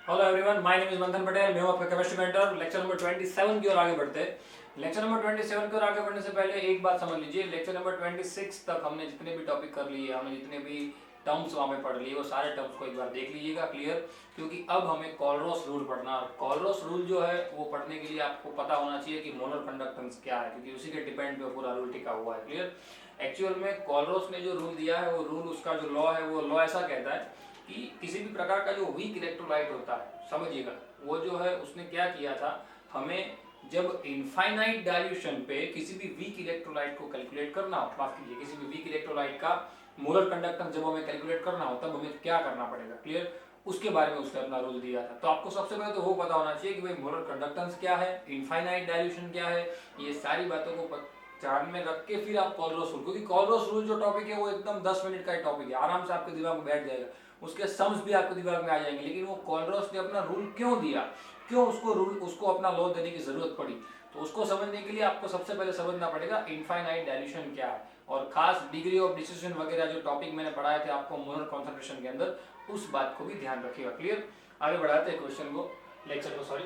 Hello everyone, my name is मंथन पटेल। मैं हूं आपका केमिस्ट्री मेंटर। लेक्चर नंबर 27 की ओर आगे बढ़ते हैं। लेक्चर नंबर 27 की ओर आगे बढ़ने से पहले एक बात समझ लीजिए, लेक्चर नंबर 26 तक हमने जितने भी टॉपिक कर लिए, हमने जितने भी टर्म्स वहां पे पढ़ लिए, वो सारे टर्म्स को एक बार देख लीजिएगा क्लियर। क्योंकि अब हमें कॉलरोस रूल पढ़ना है। कॉलरोस रूल जो है वो पढ़ने के लिए आपको पता होना चाहिए कि मोलर कंडक्टेंस क्या है, क्योंकि उसी के डिपेंड पे पूरा रूल टिका हुआ है। क्लियर। एक्चुअल में कॉलरोस ने जो रूल दिया है, वो रूल, उसका जो लॉ है, वो लॉ ऐसा कहता है कि किसी भी प्रकार का जो वीक इलेक्ट्रोलाइट होता है, समझिएगा, वो जो है उसने क्या किया था, हमें जब इनफाइनाइट डाइल्यूशन पे किसी भी वीक इलेक्ट्रोलाइट को कैलकुलेट करना हो, माफ कीजिए, किसी भी वीक इलेक्ट्रोलाइट का मोलर कंडक्टेंस जब हमें कैलकुलेट करना हो, तब हमें क्या करना पड़ेगा। क्लियर। उसके बारे में उसने अपना रूल दिया था। तो आपको सबसे पहले तो वो पता होना चाहिए कि भाई मोलर कंडक्टेंस क्या है, इनफाइनाइट डाइल्यूशन क्या है। ये सारी बातों को ध्यान में रख के फिर आप कॉलरोस रूल, क्योंकि कॉलरोस रूल जो टॉपिक है वो एकदम 10 मिनट का ही टॉपिक है, आराम से आपके दिमाग में बैठ जाएगा, उसके सम्स भी आपके दिमाग में आ जाएंगे। लेकिन वो कॉलरोस ने अपना रूल क्यों दिया, क्यों उसको रूल, उसको अपना लॉ देने की जरूरत पड़ी, तो उसको समझने के लिए आपको सबसे पहले समझना पड़ेगा इनफाइनाइट डाइल्यूशन क्या है, और खास डिग्री ऑफ डिस्ट्रीब्यूशन वगैरह जो टॉपिक मैंने पढ़ाए थे आपको मोलर कॉन्सेंट्रेशन के अंदर, उस बात को भी ध्यान रखिएगा। क्लियर। आगे बढ़ाते हैं क्वेश्चन को, लेक्चर को, सॉरी।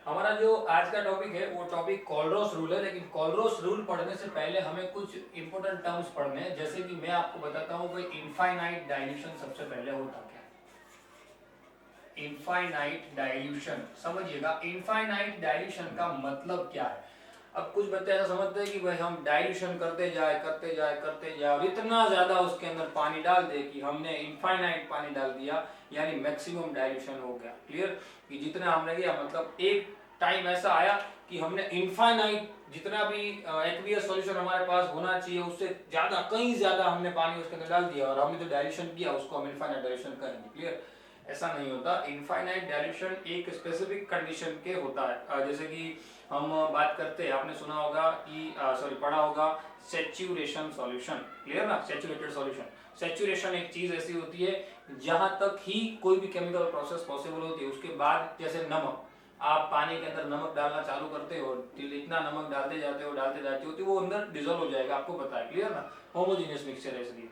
हमारा जो आज का टॉपिक है वो टॉपिक कॉलरोस रूल है। लेकिन कॉलरोस रूल पढ़ने से पहले हमें कुछ इंपॉर्टेंट टर्म्स पढ़ने हैं। जैसे कि मैं आपको बताता हूं कि इनफाइनाइट डाइल्यूशन सबसे पहले होता क्या है। इनफाइनाइट डाइल्यूशन समझिएगा, इनफाइनाइट डाइल्यूशन का मतलब क्या है। अब कुछ बच्चे ऐसा समझते हैं कि भाई हम डाइल्यूशन करते जाए करते जाए करते जाए और इतना ज्यादा उसके अंदर पानी डाल दे कि हमने इनफाइनाइट पानी डाल दिया, यानी मैक्सिमम डाइल्यूशन हो गया। क्लियर। कि जितना हमने किया, मतलब एक टाइम ऐसा आया कि हमने इनफाइनाइट जितना भी एक्वियस सॉल्यूशन हमारे पास होना चाहिए उससे ज्यादा, कहीं ज्यादा हमने पानी उसके अंदर डाल दिया और हमने जो डाइल्यूशन किया उसको हम इनफाइनाइट डाइल्यूशन करेंगे। क्लियर। ऐसा नहीं होता। इनफाइनाइट डाइल्यूशन एक स्पेसिफिक कंडीशन के होता है। जैसे कि हम बात करते हैं, आपने सुना होगा कि सॉरी पढ़ा होगा सैचुरेशन सॉल्यूशन। क्लियर ना, सैचुरेटेड सॉल्यूशन। सैचुरेशन एक चीज ऐसी होती है जहां तक ही कोई भी केमिकल प्रोसेस पॉसिबल होती है, उसके बाद जैसे नमक, आप पानी के अंदर नमक डालना चालू करते हो, इतना नमक डालते जाते हो डालते जाते हो तो वो अंदर डिजोल्व हो जाएगा, आपको पता है। क्लियर ना, होमोजेनियस मिक्सचर है इसलिए।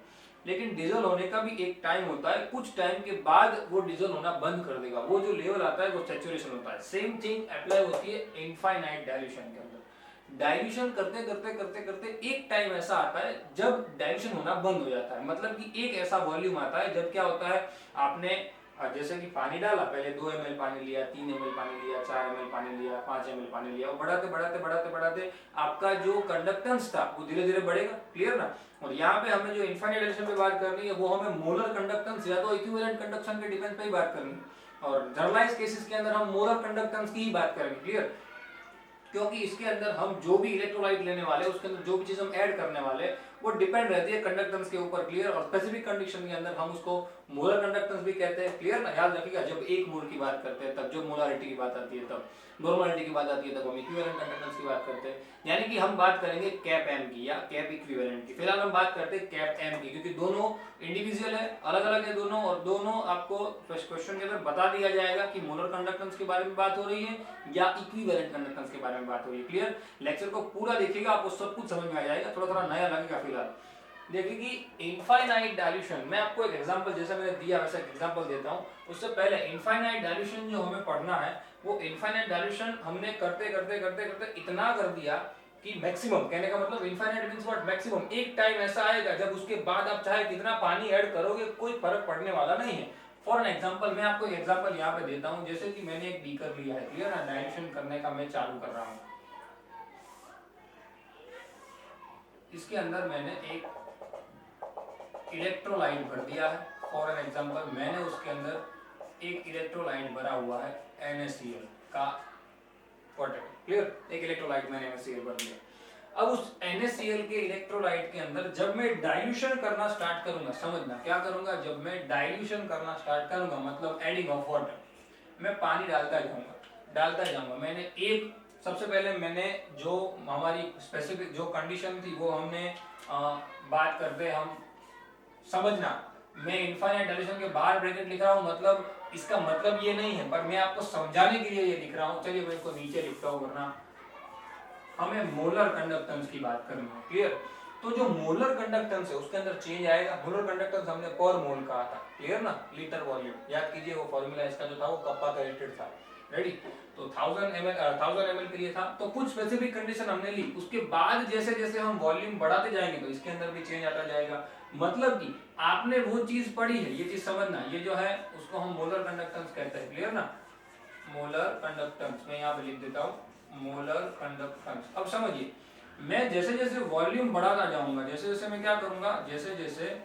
लेकिन डिजोल्व होने का भी एक टाइम होता है, कुछ टाइम के बाद वो डिजोल्व होना बंद कर देगा, वो जो लेवल आता है वो सैचुरेशन होता है। सेम थिंग अप्लाई होती है इनफाइनाइट डाइल्यूशन के अंदर। डाइल्यूशन करते करते करते करते एक टाइम ऐसा आता है जब डाइल्यूशन होना बंद हो जाता है, मतलब कि एक ऐसा वॉल्यूम आता है जब क्या होता है, आपने जैसे कि पानी डाला, पहले 2 ml पानी लिया, 3 ml पानी लिया, 4 ml पानी लिया, 5 ml पानी लिया, और बढ़ाते बढ़ाते बढ़ाते बढ़ाते आपका जो कंडक्टेंस था वो धीरे धीरे बढ़ेगा। क्लियर ना। और यहाँ पे हमें जो इनफाइनाइट डाइल्यूशन पे बात करनी है वो हमें मोलर कंडक्टेंस या तो इक्विवेलेंट कंडक्शन के डिपेंड पे ही बात करनी है, और जनरलाइज केसेस के अंदर हम मोलर कंडक्टेंस की ही बात करेंगे। क्लियर। क्योंकि इसके अंदर हम जो भी इलेक्ट्रोलाइट लेने वाले, उसके अंदर जो भी चीज हम ऐड करने वाले, वो डिपेंड रहती है कंडक्टेंस के ऊपर। क्लियर। और स्पेसिफिक कंडीशन के अंदर हम उसको मोलर कंडक्टेंस भी कहते हैं। क्लियर ना, याद रखिएगा, जब एक मोल की बात करते हैं तब, जब मोलारिटी की बात आती है तब, नॉर्मलिटी की बात आती है तब हम इक्विवेलेंट कंडक्टेंस की बात करते हैं। यानी कि हम बात करेंगे कैप एम की या कैप इक्विवेलेंट की। फिलहाल हम बात करते हैं कैप एम की, क्योंकि दोनों इंडिविजुअल है, अलग अलग है दोनों, और दोनों आपको क्वेश्चन के अंदर बता दिया जाएगा कि मोलर कंडक्टेंस के बारे में बात हो रही है या इक्विवेलेंट कंडक्टेंस के बारे में बात हो रही है। क्लियर। लेक्चर को पूरा देखिएगा, आपको सब कुछ समझ में आ जाएगा, थोड़ा थोड़ा नया लगेगा फिलहाल। देखिए कि इनफाइनाइट डाइल्यूशन, मैं आपको एक एग्जांपल जैसा मैंने दिया वैसा एक एग्जांपल देता हूं। उससे पहले इनफाइनाइट डाइल्यूशन जो हमें पढ़ना है, वो इनफाइनाइट डाइल्यूशन हमने करते करते करते करते इतना कर दिया कि मैक्सिमम, कहने का मतलब इनफाइनाइट मींस व्हाट, मैक्सिमम। एक टाइम ऐसा आएगा जब उसके बाद आप चाहे कितना पानी ऐड करोगे कोई फर्क पड़ने वाला नहीं है। फॉर एन एग्जांपल, मैं आपको एक एग्जांपल यहाँ पे देता हूँ। जैसे कि मैंने एक बीकर लिया है, क्लियर ना, डाइल्यूशन करने का मैं चालू कर रहा हूँ। इसके अंदर मैंने एक इलेक्ट्रोलाइट भर दिया है। फॉर एन एग्जांपल, मैंने उसके अंदर एक इलेक्ट्रोलाइट भरा हुआ है NaCl का वाटर। क्लियर। एक इलेक्ट्रोलाइट मैंने NaCl भर दिया। अब उस NaCl के इलेक्ट्रोलाइट के अंदर जब मैं डाइल्यूशन करना स्टार्ट करूंगा, समझना क्या करूंगा, जब मैं डाइल्यूशन करना स्टार्ट करूंगा मतलब एडिंग ऑफ वाटर, मैं पानी डालता जाऊंगा डालता जाऊंगा। मैंने एक, सबसे पहले मैंने जो हमारी स्पेसिफिक जो कंडीशन थी वो हमने बात करते हम, समझना, मैं इनफाइनाइट डाइल्यूशन के बाहर ब्रैकेट लिख रहा हूं, मतलब इसका मतलब ये नहीं है, पर मैं आपको समझाने के लिए ये लिख रहा हूं। चलिए मैं इसको नीचे लिखता हूं, वरना हमें मोलर कंडक्टेंस की बात करनी है। क्लियर। तो जो मोलर कंडक्टेंस है उसके अंदर चेंज आएगा। मोलर कंडक्टेंस हमने पर मोल कहा था, क्लियर ना, लीटर वॉल्यूम याद कीजिए, वो फॉर्मूला इसका जो था वो कप्पा का रिलेटेड था, रेडी। तो 1000 ml के लिए था, तो कुछ स्पेसिफिक कंडीशन हमने ली, उसके बाद जैसे जैसे हम वॉल्यूम बढ़ाते जाएंगे तो इसके अंदर भी चेंज आता जाएगा। मतलब कि आपने वो चीज पढ़ी है, ये चीज समझना, ये जो है उसको हम मोलर कंडक्टेंस कहते हैं, क्लियर ना, मोलर कंडक्टेंस, मैं यहाँ पे लिख देता हूँ मोलर कंडक्टेंस। अब समझिए, मैं जैसे जैसे वॉल्यूम बढ़ाता जाऊंगा, जैसे जैसे मैं क्या करूंगा, जैसे जैसे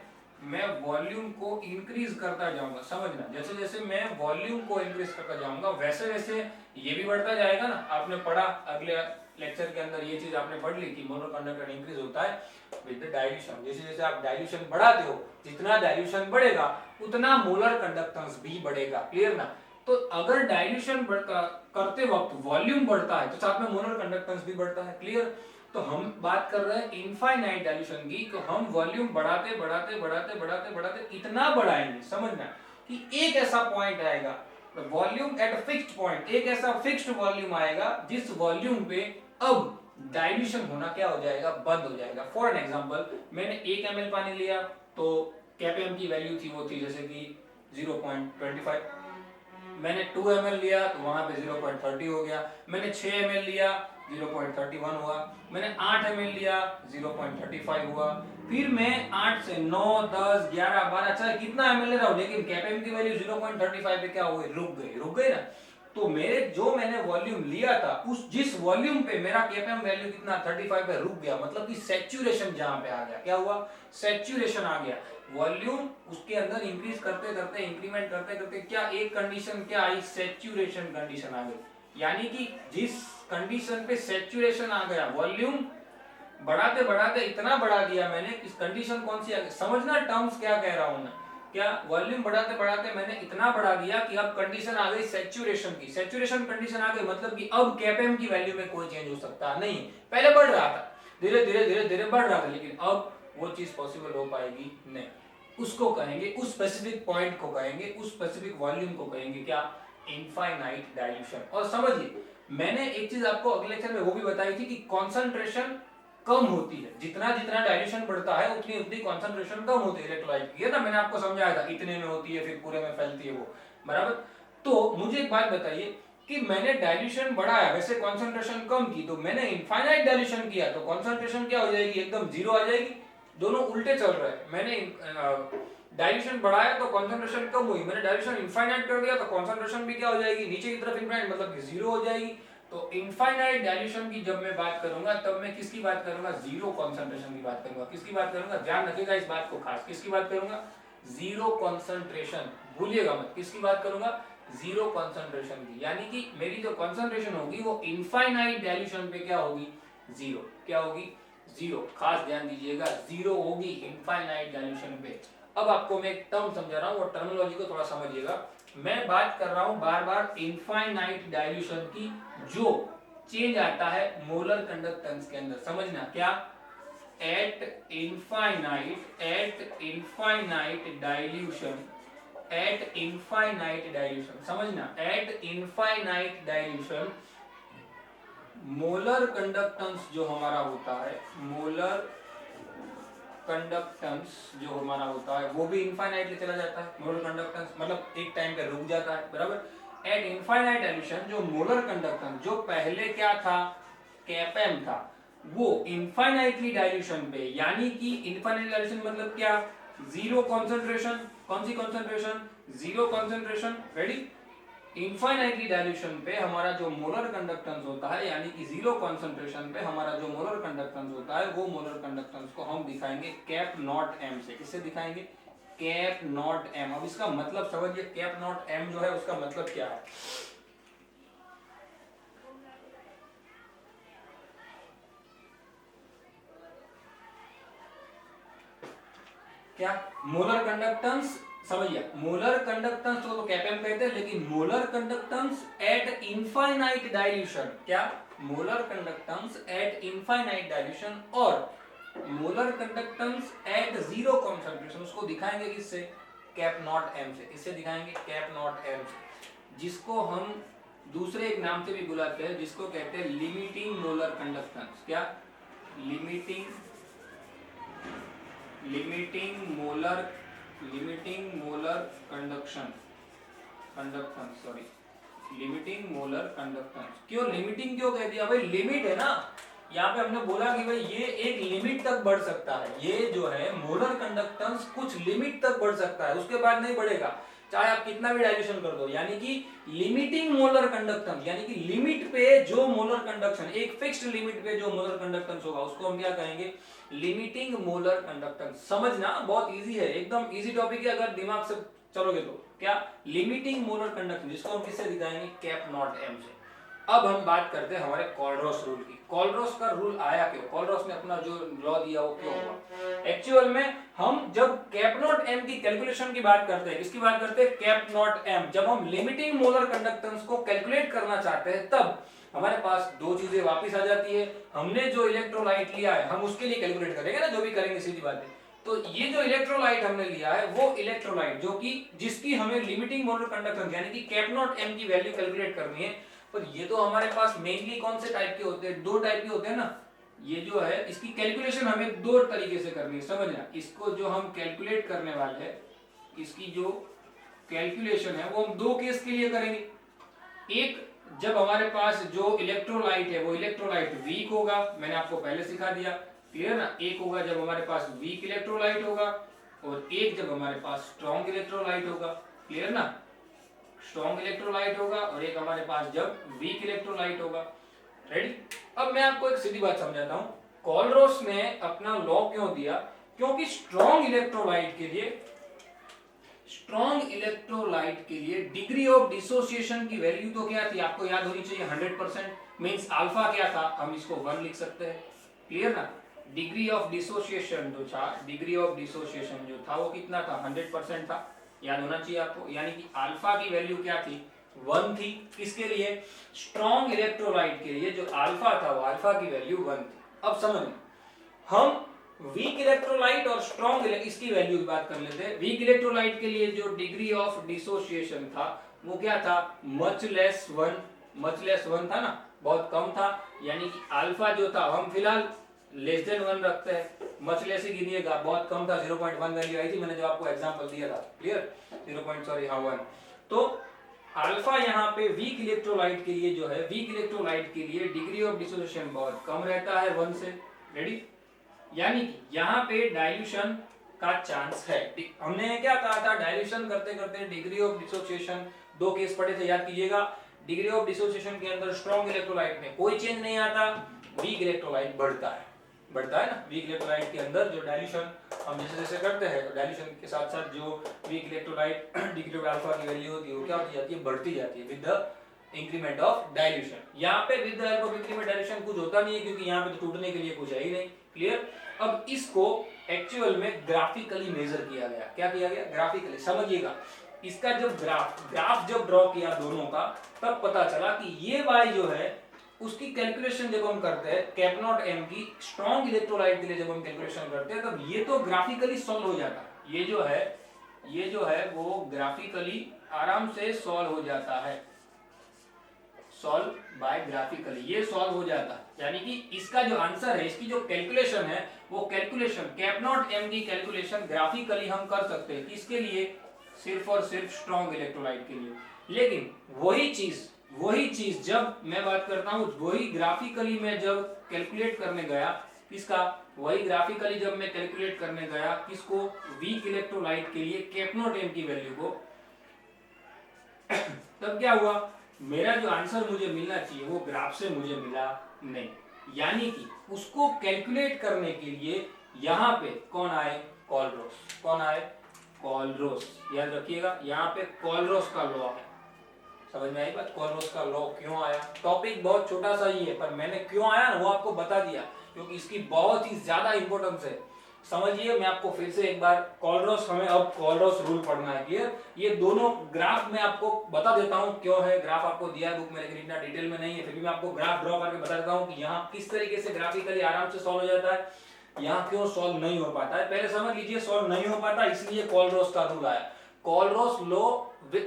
मैं वॉल्यूम को इंक्रीज करता जाऊंगा, समझना, जैसे जैसे मैं वॉल्यूम को इंक्रीज करता जाऊंगा वैसे वैसे ये भी बढ़ता जाएगा ना। आपने पढ़ा अगले लेक्चर के अंदर, ये चीज आपने पढ़ ली कि मोलर कंडक्टेंस इंक्रीज होता है विद द डाइल्यूशन। जैसे जैसे आप डाइल्यूशन बढ़ाते हो, जितना डाइल्यूशन बढ़ेगा उतना मोलर कंडक्टेंस भी बढ़ेगा, क्लियर ना। तो अगर डाइल्यूशन करते वक्त वॉल्यूम बढ़ता है तो साथ में मोलर कंडक्टेंस भी बढ़ता है, क्लियर। तो हम बात कर रहे हैं इनफाइनाइट डाइल्यूशन की, तो हम वॉल्यूम बढ़ाते बढ़ाते बढ़ाते बढ़ाते बढ़ाते इतना बढ़ाएंगे, समझना, कि एक ऐसा पॉइंट आएगा, वॉल्यूम एट फिक्स्ड पॉइंट, एक ऐसा फिक्स्ड वॉल्यूम आएगा जिस वॉल्यूम पे अब डाइल्यूशन होना क्या हो जाएगा, बंद हो जाएगा। फॉर एन एग्जांपल, मैंने 1 ml पानी लिया तो केपीएम की वैल्यू थी, वो थी जैसे कि 0.25। मैंने 2 ml लिया तो वहां पे 0.30 हो गया। मैंने 6 ml लिया 0.31 हुआ। मैंने 8 ml लिया 0.35 हुआ। फिर मैं 8 से 9, 10, 11, 12, चाहे कितना ml ले रहा हूं, लेकिन केपीएम की वैल्यू 0.35 पे क्या हो गई, रुक गई ना। तो मेरे जो मैंने वॉल्यूम लिया था, उस जिस वॉल्यूम पे मेरा केपीएम वैल्यू कितना 35 पे रुक गया, मतलब कि सैचुरेशन जहां पे आ गया, क्या हुआ, सैचुरेशन आ गया। वॉल्यूम उसके अंदर इंक्रीज करते करते, इंक्रीमेंट करते करते क्या एक कंडीशन क्या आई, सैचुरेशन कंडीशन आ गई। यानी कि जिस कंडीशन पे सैचुरेशन आ गया, वॉल्यूम बढ़ाते बढ़ाते इतना बढ़ा दिया मैंने, इस कंडीशन कौन सी आ गई, समझना टर्म्स क्या कह रहा हूं मैं, क्या वॉल्यूम बढ़ाते बढ़ाते मैंने इतना बढ़ा दिया कि अब कंडीशन आ गई सैचुरेशन की। सैचुरेशन कंडीशन आ गई मतलब कि अब केपीएम की वैल्यू में कोई चेंज हो सकता नहीं। पहले बढ़ रहा था, धीरे धीरे धीरे धीरे बढ़ रहा था, लेकिन अब वो चीज पॉसिबल हो पाएगी नहीं। उसको कहेंगे, उस स्पेसिफिक पॉइंट को कहेंगे, उस स्पेसिफिक वॉल्यूम को कहेंगे क्या, इनफाइनाइट डाइल्यूशन। और समझिए, मैंने एक चीज आपको अगले लेक्चर में वो भी बताई थी कि कॉन्सेंट्रेशन कम होती है, जितना जितना डाइल्यूशन बढ़ता है उतनी उतनी कॉन्सेंट्रेशन कम होती है इलेक्ट्रोलाइट की, है ना, मैंने आपको समझाया था, इतने में होती है फिर पूरे में फैलती है वो, बराबर। तो मुझे एक बात बताइए कि मैंने डाइल्यूशन बढ़ाया, वैसे कॉन्सेंट्रेशन कम की, तो मैंने इनफाइनाइट डाइल्यूशन किया तो कॉन्सेंट्रेशन क्या हो जाएगी, एकदम जीरो आ जाएगी। दोनों उल्टे चल रहे हैं। मैंने डाइल्यूशन बढ़ाया तो कॉन्सेंट्रेशन कम हुई, मैंने डाइल्यूशन इनफाइनाइट कर दिया तो कॉन्सेंट्रेशन भी क्या हो जाएगी, नीचे की तरफ इनफाइनाइट, मतलब कि जीरो हो जाएगी। तो इनफाइनाइट डाइल्यूशन की जब मैं बात करूंगा तब मैं किसकी बात करूंगा, जीरो कॉन्सेंट्रेशन की बात करूंगा। किसकी बात करूंगा, ध्यान रखिएगा इस बात को खास, किसकी बात करूंगा, जीरो कॉन्सेंट्रेशन, भूलिएगा मत, किसकी बात करूंगा, जीरो कॉन्सेंट्रेशन की। यानी कि मेरी जो कॉन्सेंट्रेशन होगी वो इनफाइनाइट डाइल्यूशन पे क्या होगी, जीरो, क्या होगी, जीरो, खास ध्यान दीजिएगा, जीरो होगी इनफाइनाइट डाइल्यूशन पे। अब आपको मैं एक टर्म समझा रहा हूं, वो टर्मिनोलॉजी को थोड़ा समझिएगा। मैं बात कर रहा हूं बार बार इनफाइनाइट डाइल्यूशन की, जो चेंज आता है मोलर कंडक्टेंस के अंदर, समझना क्या, at infinite dilution, at infinite dilution, समझना, at infinite dilution molar conductance जो हमारा होता है, मोलर कंडक्टेंस जो हमारा होता है वो भी इनफाइनाइटली चला जाता है। मोलर कंडक्टेंस मतलब एक टाइम पे रुक जाता है, बराबर। एट इनफाइनाइट डाइल्यूशन जो मोलर कंडक्टेंस जो पहले क्या था, केपीएम था, वो इनफाइनाइटली डाइल्यूशन पे, यानी कि इनफाइनाइट डाइल्यूशन मतलब क्या, जीरो कॉन्सेंट्रेशन, कौन सी concentration, zero concentration, ready. Infinitely dilution पे हमारा जो मोलर कंडक्टेंस होता है, यानी कि जीरो कॉन्सेंट्रेशन पे हमारा जो मोलर कंडक्टेंस होता है, वो मोलर कंडक्टेंस को हम दिखाएंगे कैप नॉट एम से। किससे दिखाएंगे, कैप नॉट एम। अब इसका मतलब समझिए, कैप नॉट एम जो है उसका मतलब क्या है, क्या, मोलर कंडक्टेंस, समझिए, मोलर कंडक्टेंस तो केपीएम कहते हैं, लेकिन molar conductance at infinite dilution, क्या, molar conductance at infinite dilution और molar conductance at zero concentration, उसको दिखाएंगे किससे, कैप नॉट एम से। किससे दिखाएंगे, कैप नॉट एम से, जिसको हम दूसरे एक नाम से भी बुलाते हैं, जिसको कहते हैं लिमिटिंग मोलर कंडक्टेंस, क्या, limiting limiting molar conductance sorry, limiting molar conductance. क्यों लिमिटिंग क्यों कह दिया भाई? लिमिट है ना, यहाँ पे हमने बोला कि भाई ये एक लिमिट तक बढ़ सकता है, ये जो है मोलर कंडक्टेंस कुछ लिमिट तक बढ़ सकता है, उसके बाद नहीं बढ़ेगा, चाहे आप कितना भी डाइल्यूशन कर दो। यानी कि लिमिटिंग मोलर कंडक्टेंस, यानी कि लिमिट पे जो मोलर कंडक्शन, एक फिक्स्ड लिमिट पे जो मोलर कंडक्टेंस होगा उसको हम क्या कहेंगे? Limiting molar conductance. समझना बहुत इजी है, एकदम इजी टॉपिक है, अगर दिमाग से चलोगे तो। क्या? लिमिटिंग मोलर कंडक्टेंस, जिसको हम किससे दिखाएंगे? कैप नॉट एम से। अब हम बात करते हैं हमारे कोलरॉस रूल की। कोलरॉस का रूल आया क्यों? कोलरॉस ने अपना जो लॉ दिया वो क्यों हुआ? एक्चुअल में हम जब कैप नॉट एम की कैलकुलेशन की बात करते हैं, किसकी बात करते हैं? Cap naught M. जब हम लिमिटिंग मोलर कंडक्टेंस को कैलकुलेट करना चाहते हैं तब हमारे पास दो चीजें वापस आ जाती है। हमने जो इलेक्ट्रोलाइट लिया है हम उसके लिए कैलकुलेट करेंगे ना, जो भी करेंगे सीधी बात है। तो ये जो इलेक्ट्रोलाइट हमने लिया है वो इलेक्ट्रोलाइट जो कि जिसकी हमें लिमिटिंग मोलर कंडक्टेंस यानी कि कैप नॉट एम की वैल्यू कैलकुलेट करनी है। पर ये तो हमारे पास मेनली कौन से टाइप के होते हैं? दो टाइप के होते हैं ना। ये जो है इसकी कैलकुलेशन हमें दो तरीके से करनी है, समझना। इसको जो हम कैलकुलेट करने वाले हैं, इसकी जो कैलकुलेशन है वो हम दो केस के लिए करेंगे। एक, जब हमारे पास जो इलेक्ट्रोलाइट है वो इलेक्ट्रोलाइट वीक होगा, मैंने आपको पहले सिखा दिया, क्लियर ना। एक होगा जब हमारे पास वीक इलेक्ट्रोलाइट होगा, और एक जब हमारे पास स्ट्रॉन्ग इलेक्ट्रोलाइट होगा, क्लियर ना। स्ट्रॉन्ग इलेक्ट्रोलाइट होगा और एक हमारे पास जब वीक इलेक्ट्रोलाइट होगा। रेडी? अब मैं आपको एक सीधी बात समझाता हूं। कोलरॉस ने अपना लॉ क्यों दिया? क्योंकि स्ट्रॉन्ग इलेक्ट्रोलाइट के लिए डिग्री ऑफ डिसोसिएशन की वैल्यू तो क्या थी? आपको याद होनी चाहिए 100%। मींस अल्फा क्या था? हम इसको 1 लिख सकते हैं, क्लियर ना। डिग्री ऑफ डिसोसिएशन जो था, डिग्री ऑफ डिसोसिएशन जो था वो कितना था? 100% था, याद होना चाहिए आपको। यानी कि अल्फा की वैल्यू क्या थी? 1 थी। किसके लिए? स्ट्रॉन्ग इलेक्ट्रोलाइट के लिए जो अल्फा था वो अल्फा की वैल्यू 1 थी। अब समझ, हम वीक इलेक्ट्रोलाइट और स्ट्रॉन्ग इसकी वैल्यू की बात कर लेते हैं। वीक इलेक्ट्रोलाइट के लिए जो डिग्री ऑफ डिसोसिएशन था वो क्या था? मच लेस 1 था ना, बहुत कम था। यानी कि अल्फा जो था, हम फिलहाल लेस देन 1 रखते हैं, मच लेस ही गिनिएगा, बहुत कम था, 0.1 वैल्यू आई थी, मैंने जो आपको एग्जांपल दिया था, क्लियर। 1 तो अल्फा यहाँ पे वीक इलेक्ट्रोलाइट के लिए जो है, वीक इलेक्ट्रोलाइट के लिए डिग्री ऑफ डिसोसिएशन बहुत कम रहता है 1 से। रेडी? यानी कि यहाँ पे डाइल्यूशन का चांस है। हमने क्या कहा था? डाइल्यूशन करते करते डिग्री ऑफ डिसोसिएशन, दो केस पढ़े थे, याद कीजिएगा। डिग्री ऑफ डिसोसिएशन के अंदर स्ट्रॉन्ग इलेक्ट्रोलाइट में कोई चेंज नहीं आता, वीक इलेक्ट्रोलाइट बढ़ता है ना। वीक इलेक्ट्रोलाइट के अंदर जो डाइल्यूशन हम जैसे जैसे करते हैं, तो डाइल्यूशन के साथ साथ जो weak electrolyte degree of alpha की वैल्यू होती है वो क्या होती जाती है? बढ़ती जाती है with the increment of dilution. यहाँ पे with the help of increment dilution कुछ होता नहीं है, क्योंकि यहाँ पे तो टूटने के लिए कुछ है ही नहीं, क्लियर। अब इसको एक्चुअल में ग्राफिकली मेजर किया गया। क्या किया गया? ग्राफिकली। समझिएगा, इसका जब ग्राफ जब ड्रॉ किया दोनों का, तब पता चला कि ये वाई जो है उसकी कैलकुलेशन जब हम करते हैं कैप नॉट एम की स्ट्रॉन्ग इलेक्ट्रोलाइट के लिए जब हम कैलकुलेशन करते हैं, तब ये तो ग्राफिकली सॉल्व हो जाता है। ये जो है वो ग्राफिकली आराम से सॉल्व हो जाता है, सॉल्व बाय ग्राफिकली, ये सॉल्व हो जाता है। यानी कि इसका जो आंसर है, इसकी जो कैलकुलेशन है, वो कैलकुलेशन कैप नॉट एम की कैलकुलेशन ग्राफिकली हम कर सकते हैं। किसके लिए? सिर्फ और सिर्फ स्ट्रॉन्ग इलेक्ट्रोलाइट के लिए। लेकिन वही चीज जब मैं बात करता हूं, वही ग्राफिकली मैं जब कैलकुलेट करने गया, किसका? वही ग्राफिकली जब मैं कैलकुलेट करने गया, किसको? वीक इलेक्ट्रोलाइट के लिए कैप नॉट एम की वैल्यू को, तब क्या हुआ? मेरा जो आंसर मुझे मिलना चाहिए वो ग्राफ से मुझे मिला नहीं। यानी कि उसको कैलकुलेट करने के लिए यहाँ पे कौन आए? कोलरॉस। कौन आए? कोलरॉस। याद रखिएगा, यहाँ पे कोलरॉस का लॉ है। समझ में आई बात? कोलरॉस का लॉ क्यों आया? टॉपिक बहुत छोटा सा ही है, पर मैंने क्यों आया ना वो आपको बता दिया, क्योंकि इसकी बहुत ही ज्यादा इंपॉर्टेंस है। समझिए, मैं आपको फिर से एक बार कोलरॉस, हमें अब कोलरॉस रूल पढ़ना है, क्लियर। ये दोनों ग्राफ मैं आपको बता देता हूँ क्यों है। ग्राफ आपको दिया है बुक में, लेकिन इतना डिटेल में नहीं है, फिर भी मैं आपको ग्राफ ड्रॉ करके बता देता हूँ कि यहाँ किस तरीके से ग्राफिकली आराम से सॉल्व हो जाता है, यहाँ क्यों सॉल्व नहीं हो पाता है। पहले समझ लीजिए, सॉल्व नहीं हो पाता इसलिए कोलरॉस का रूल आया। Kohlrausch law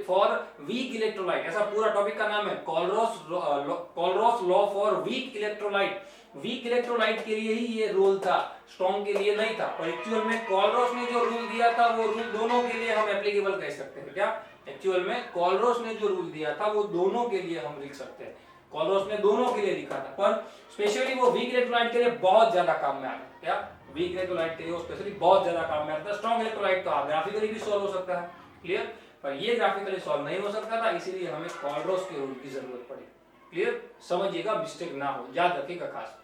for weak electrolyte, ऐसा पूरा टॉपिक का नाम है, Kohlrausch law for weak electrolyte. Weak electrolyte के लिए ही ये रूल था, स्ट्रॉन्ग के लिए नहीं था। और एक्चुअल में कोलरोस ने जो रूल दिया था वो रूल दोनों के लिए हम एप्लीकेबल कह सकते हैं। क्या एक्चुअल में कोलरोस ने जो रूल दिया था वो दोनों के लिए हम लिख सकते हैं, कोलरोस ने दोनों के लिए लिखा था, पर स्पेशली वो वीक इलेक्ट्रोलाइट के लिए बहुत ज्यादा काम में आता है। क्या वीक इलेक्ट्रोलाइट के लिए वो स्पेशली बहुत ज्यादा काम में आता है। स्ट्रॉन्ग इलेक्ट्रोलाइट तो ग्राफिकली भी सॉल्व हो सकता है, क्लियर, पर ये ग्राफिकली सॉल्व नहीं हो सकता था, इसीलिए हमें कोलरोस के रूल की जरूरत पड़ी। क्लियर, समझिएगा, मिस्टेक ना हो, याद रखिएगा खास।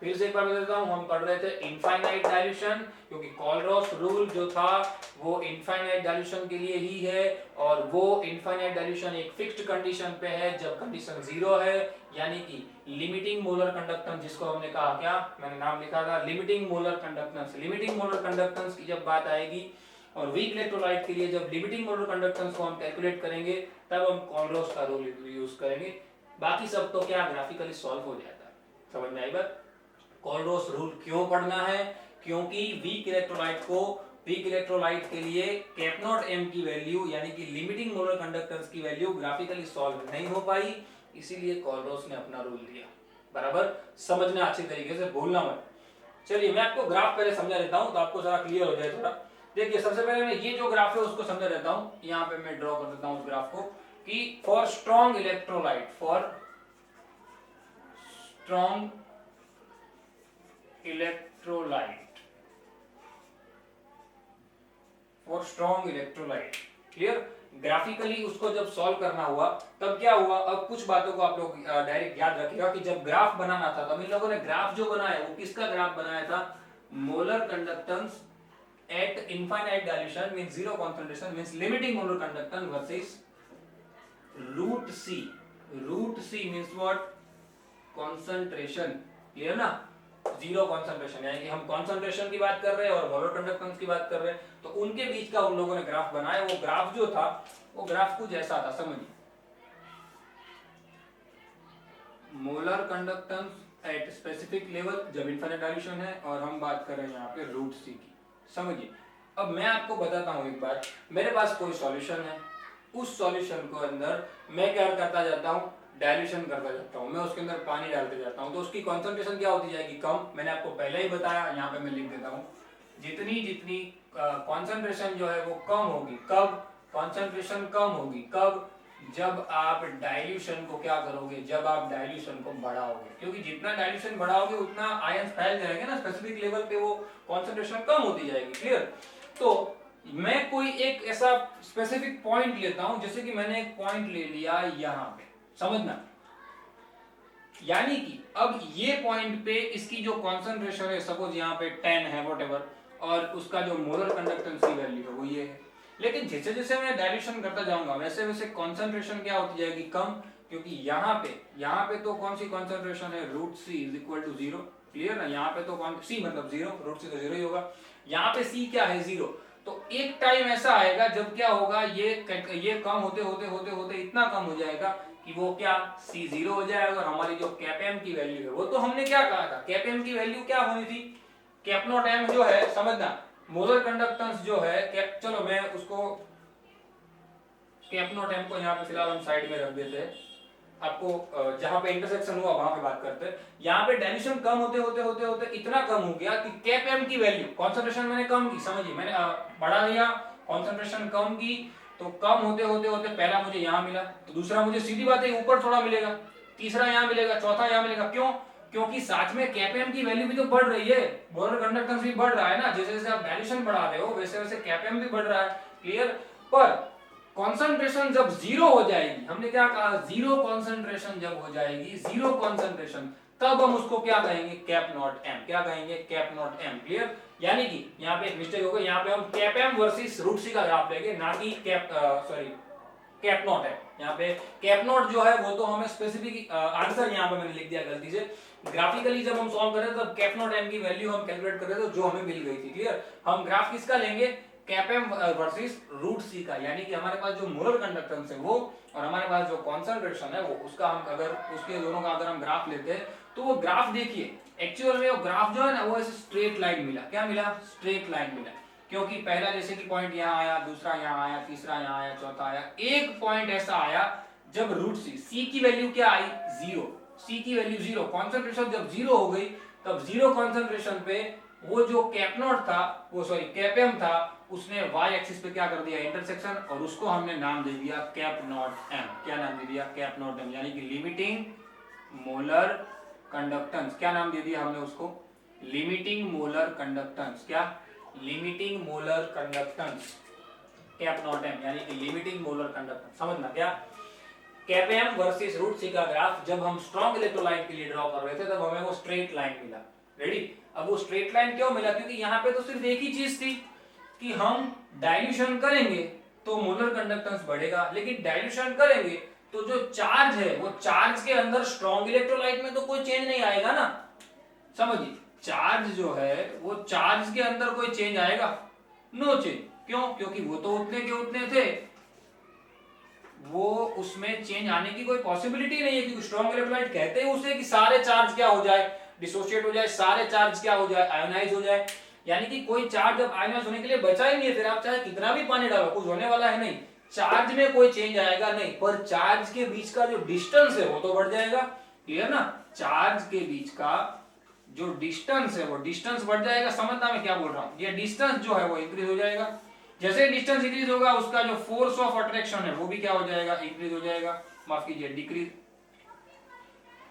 फिर से एक बार बता देता हूं, हम पढ़ रहे थे इनफाइनाइट डाइल्यूशन, क्योंकि कोलरोस रूल जो था वो इनफाइनाइट डाइल्यूशन के लिए ही है, और वो इनफाइनाइट डाइल्यूशन एक फिक्स्ड कंडीशन पे है, जब कंडीशन 0 है, यानी कि लिमिटिंग मोलर कंडक्टेंस, जिसको हमने कहा, क्या मैंने नाम लिखा था, limiting molar conductance. Limiting molar conductance की जब बात आएगी, और वीक इलेक्ट्रोलाइट के लिए जब लिमिटिंग मोलर कंडक्टेंस को हम कैलकुलेट करेंगे, तब हम कोलरोस का रूल यूज करेंगे। बाकी सब तो क्या ग्राफिकली सॉल्व हो जाता है। समझ में आई बात? कोलरोस रूल क्यों पढ़ना है? क्योंकि वीक इलेक्ट्रोलाइट के लिए कैप नॉट एम की वैल्यू, यानी कि लिमिटिंग मोलर कंडक्टेंस की वैल्यू ग्राफिकली सॉल्व नहीं हो पाई, इसीलिए कोलरोस ने अपना रूल दिया। बराबर, समझना अच्छी तरीके से, भूलना मत। चलिए मैं आपको ग्राफ पहले समझा देता हूं, तो आपको जरा क्लियर हो जाए थोड़ा। देखिए सबसे पहले मैं ये जो ग्राफ है उसको समझा देता हूं, यहां पे मैं ड्रॉ कर देता हूं उस ग्राफ को, कि for strong electrolyte, for strong electrolyte, clear. Graphically उसको जब सॉल्व करना हुआ तब क्या हुआ, अब कुछ बातों को आप लोग डायरेक्ट याद रखिएगा कि जब ग्राफ बनाना था तब इन लोगों ने ग्राफ जो बनाया वो किसका ग्राफ बनाया था, molar conductance at infinite dilution means zero concentration means limiting molar conductance versus root C means what, concentration, clear ना, जीरो कंसंट्रेशन, यानी कि हम कंसंट्रेशन की बात कर रहे हैं और मोलर कंडक्टेंस की बात कर रहे हैं, तो उनके बीच का उन लोगों ने ग्राफ बनाया। वो ग्राफ जो था वो ग्राफ कुछ ऐसा था, समझिए, molar conductance at specific level जब इनफाइनाइट डाइल्यूशन है, और हम बात कर रहे हैं यहाँ पे रूट सी की। समझिए, अब मैं आपको बताता हूँ एक बात, मेरे पास कोई सॉल्यूशन है, उस सॉल्यूशन को अंदर मैं क्या करता जाता हूँ, डाइल्यूशन करता जाता हूँ, मैं उसके अंदर पानी डालते जाता हूँ, तो उसकी कॉन्सेंट्रेशन क्या होती जाएगी, कम। मैंने आपको पहले ही बताया, यहाँ पे मैं लिख देता हूँ, जितनी कॉन्सेंट्रेशन जो है वो कम होगी, कब कॉन्सेंट्रेशन कम होगी, कब, जब आप डाइल्यूशन को क्या करोगे, जब आप डाइल्यूशन को बढ़ाओगे, क्योंकि जितना डाइल्यूशन बढ़ाओगे उतना आयंस फैल जाएंगे ना स्पेसिफिक लेवल पे, वो कॉन्सेंट्रेशन कम होती जाएगी, क्लियर। तो मैं कोई एक ऐसा स्पेसिफिक पॉइंट लेता हूं, जैसे कि मैंने एक पॉइंट ले लिया यहां पे, समझना, यानी कि अब ये पॉइंट पे इसकी जो कॉन्सेंट्रेशन है, सपोज यहाँ पे 10 है व्हाटएवर, और उसका जो मोलर कंडक्टेंस की वैल्यू है वो ये है, लेकिन जैसे जैसे मैं डाइल्यूशन करता जाऊंगा वैसे वैसे कॉन्सेंट्रेशन क्या होती जाएगी, कम, क्योंकि यहाँ पे तो कौन सी कॉन्सेंट्रेशन है, root C is equal to 0, clear ना, यहाँ पे तो सी मतलब 0, रूट सी तो 0 ही होगा, यहाँ पे सी क्या है, 0। तो एक टाइम ऐसा आएगा जब क्या होगा, ये कम होते होते होते होते इतना कम हो जाएगा कि वो क्या, सी 0 हो जाएगा, और हमारी जो कैप एम की वैल्यू है, वो तो हमने क्या कहा था, कैप एम की वैल्यू क्या होनी थी, कैप नॉट एम जो है, समझना, मोलर कंडक्टेंस जो है कैप, चलो मैं उसको कैप नॉट एम को यहाँ पे फिलहाल हम साइड में रख देते हैं, आपको जहां पे इंटरसेक्शन हुआ वहां पे बात करते हैं। यहाँ पे डाइल्यूशन कम होते होते होते होते इतना कम हो गया कि कैप एम की वैल्यू, कॉन्सेंट्रेशन मैंने कम की, समझिए, मैंने बढ़ा दिया, कॉन्सेंट्रेशन कम की, तो कम होते होते होते पहला मुझे यहाँ मिला, तो दूसरा मुझे सीधी बात है ऊपर थोड़ा मिलेगा, तीसरा यहाँ मिलेगा, चौथा यहाँ मिलेगा, क्यों, क्योंकि साथ में कैप एम की वैल्यू भी तो बढ़ रही है, मोलर कंडक्टेंस भी बढ़ रहा है ना, जैसे जैसे आप डाइल्यूशन बढ़ा रहे हो वैसे वैसे कैप एम भी बढ़ रहा है, क्लियर। पर कॉन्सेंट्रेशन जब 0 हो जाएगी, हमने क्या कहा, 0 कॉन्सेंट्रेशन जब हो जाएगी, 0 कॉन्सेंट्रेशन, तब हम उसको क्या कहेंगे, कैप नॉट एम, क्या कहेंगे, कैप नॉट एम, क्लियर। यानी कि यहाँ पे एक मिस्टेक हो गई, यहाँ पे हम cap M versus root C का ग्राफ लेंगे, ना कि कैप नॉट है। यहाँ पे कैप नॉट जो है वो तो हमें स्पेसिफिक आंसर यहाँ पे मैंने लिख दिया गलती से, ग्राफिकली जब हम सॉल्व कर रहे थे तब कैप नॉट एम की वैल्यू हम कैलकुलेट कर रहे थे, जो हमें मिल गई थी, क्लियर। हम ग्राफ किसका लेंगे, cap M versus root C का, यानी कि हमारे पास जो मोलर कंडक्टेंस है वो, और हमारे पास जो कॉन्सेंट्रेशन है वो, उसका हम अगर उसके दोनों का अगर हम ग्राफ लेते हैं, तो वो ग्राफ देखिए, एक्चुअल में वो ग्राफ जो है ना वो ऐसे स्ट्रेट लाइन मिला, क्या मिला, स्ट्रेट लाइन मिला, क्योंकि पहला जैसे कि पॉइंट यहाँ आया, दूसरा यहाँ आया, तीसरा यहाँ आया, चौथा आया, एक पॉइंट ऐसा आया जब रूट सी की वैल्यू क्या आई, जीरो, सी की वैल्यू जीरो, कॉन्सेंट्रेशन जब जीरो हो गई तब जीरो कॉन्सेंट्रेशन पे वो जो कैप नॉट था, वो सॉरी कैप एम था, उसने वाई एक्सिस पे क्या कर दिया, इंटरसेक्शन, और उसको हमने नाम दे दिया कैप नॉट एम। क्या नाम दे दिया, कैप नॉट एम, यानी कि लिमिटिंग मोलर कंडक्टेंस। क्या नाम दे दिया हमने उसको, लिमिटिंग मोलर कंडक्टेंस। क्या, limiting molar conductance, cap naught M यानी कि लिमिटिंग मोलर कंडक्टेंस। समझना क्या, cap M versus root C का ग्राफ जब हम स्ट्रॉन्ग इलेक्ट्रोलाइट के लिए ड्रॉ कर रहे थे तब हमें वो स्ट्रेट लाइन मिला। रेडी, अब वो स्ट्रेट लाइन क्यों मिला, क्योंकि यहाँ पे तो सिर्फ एक ही चीज थी कि हम डाइल्यूशन करेंगे तो मोलर कंडक्टेंस बढ़ेगा, लेकिन डाइल्यूशन करेंगे तो जो चार्ज है वो चार्ज के अंदर स्ट्रॉन्ग इलेक्ट्रोलाइट में तो कोई चेंज नहीं आएगा ना। समझिए, चार्ज जो है वो चार्ज के अंदर कोई चेंज आएगा, नो चेंज। क्यों, क्योंकि वो तो उतने के उतने थे, वो उसमें चेंज आने की कोई पॉसिबिलिटी नहीं है, क्योंकि स्ट्रॉन्ग इलेक्ट्रोलाइट कहते हैं उसे कि सारे चार्ज क्या हो जाए, डिसोशिएट हो जाए, सारे चार्ज क्या हो जाए, आयोनाइज हो जाए, यानी कि कोई चार्ज अब आयोनाइज होने के लिए बचा ही नहीं है। फिर आप चाहे कितना भी पानी डालो कुछ होने वाला है नहीं, चार्ज में कोई चेंज आएगा नहीं, पर चार्ज के बीच का जो डिस्टेंस है वो तो बढ़ जाएगा। क्लियर ना, चार्ज के बीच का जो डिस्टेंस है वो डिस्टेंस बढ़ जाएगा। समझना मैं क्या बोल रहा हूं, ये डिस्टेंस जो है वो इंक्रीज हो जाएगा। जैसे डिस्टेंस इंक्रीज होगा उसका जो फोर्स ऑफ अट्रैक्शन है वो भी क्या हो जाएगा, इंक्रीज हो जाएगा, माफ कीजिए decrease.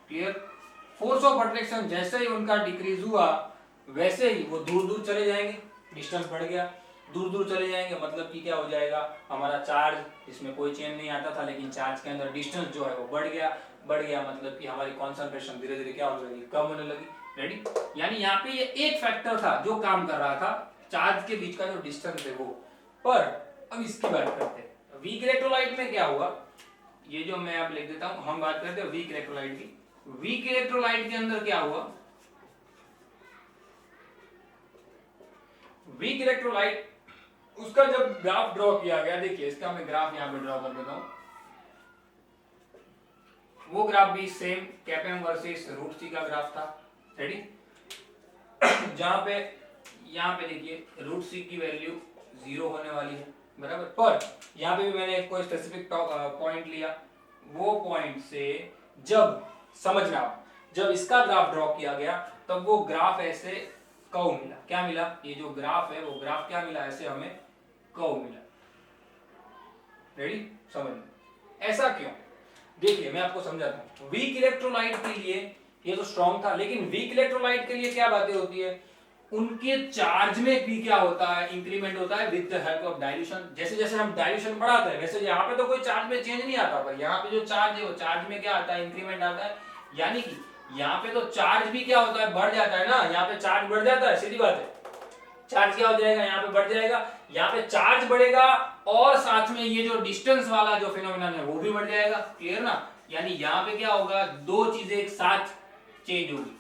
Clear, force of attraction जैसे ही उनका डिक्रीज हुआ वैसे ही वो दूर दूर चले जाएंगे, डिस्टेंस बढ़ गया, दूर दूर चले जाएंगे, मतलब कि क्या हो जाएगा, हमारा चार्ज इसमें कोई चेंज नहीं आता था, लेकिन चार्ज के अंदर डिस्टेंस जो है वो बढ़ गया, मतलब कि हमारी कॉन्सेंट्रेशन धीरे धीरे क्या होने लगी, कम होने लगी। रेडी, यानी यहाँ पे ये एक फैक्टर था जो काम कर रहा था, चार्ज के बीच का जो डिस्टेंस है वो। पर अब इसकी बात करते हैं, वीक इलेक्ट्रोलाइट में क्या हुआ, ये जो मैं अब लिख देता हूं, हम बात करते हैं वीक इलेक्ट्रोलाइट की। वीक इलेक्ट्रोलाइट के अंदर क्या हुआ, वीक इलेक्ट्रोलाइट उसका जब ग्राफ ड्रॉ किया गया, देखिए इसका मैं ग्राफ यहां पे ड्रॉ कर देता हूं, वो ग्राफ भी सेम कैप एम वर्सेस रूट सी का ग्राफ था। रेडी, जहां पे यहां पे देखिए रूट सी की वैल्यू 0 होने वाली है, बराबर, पर यहां पे भी मैंने कोई स्पेसिफिक पॉइंट लिया, वो पॉइंट से जब समझना, जब इसका ग्राफ ड्रॉ किया गया तब वो ग्राफ ऐसे कर्व मिला। क्या मिला, ये जो ग्राफ है वो ग्राफ क्या मिला, ऐसे हमें कर्व मिला। रेडी, समझना ऐसा क्यों, देखिए मैं आपको समझाता हूं। वीक इलेक्ट्रोलाइट के लिए ये तो स्ट्रॉन्ग था, लेकिन वीक इलेक्ट्रोलाइट के लिए क्या बातें होती है, उनके चार्ज में भी क्या होता है, इंक्रीमेंट होता है with the help of dilution. जैसे जैसे हम डाइल्यूशन बढ़ाते हैं वैसे यहाँ पे तो कोई चार्ज में चेंज नहीं आता, पर यहाँ पे जो चार्ज है वो चार्ज में क्या आता है, इंक्रीमेंट आता है, यानी कि यहाँ पे तो चार्ज भी क्या होता है, बढ़ जाता है ना, यहाँ पे चार्ज बढ़ जाता है, सीधी बात है, चार्ज क्या हो जाएगा, यहाँ पे बढ़ जाएगा, यहाँ पे चार्ज बढ़ेगा और साथ में ये जो डिस्टेंस वाला जो फिनोमेनन है वो भी बढ़ जाएगा। क्लियर ना, यानी यहाँ पे क्या होगा, दो चीजें एक साथ चेंज होगी,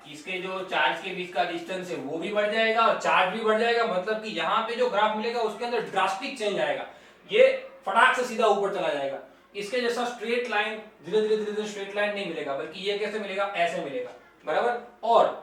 इसके जो चार्ज के बीच का डिस्टेंस है वो भी बढ़ जाएगा और चार्ज भी बढ़ जाएगा, मतलब कि यहाँ पे जो ग्राफ मिलेगा उसके अंदर ड्रास्टिक चेंज आएगा, ये फटाक से सीधा ऊपर चला जाएगा। इसके जैसा स्ट्रेट लाइन धीरे धीरे स्ट्रेट लाइन नहीं मिलेगा, बल्कि ये कैसे मिलेगा, ऐसे मिलेगा, बराबर। और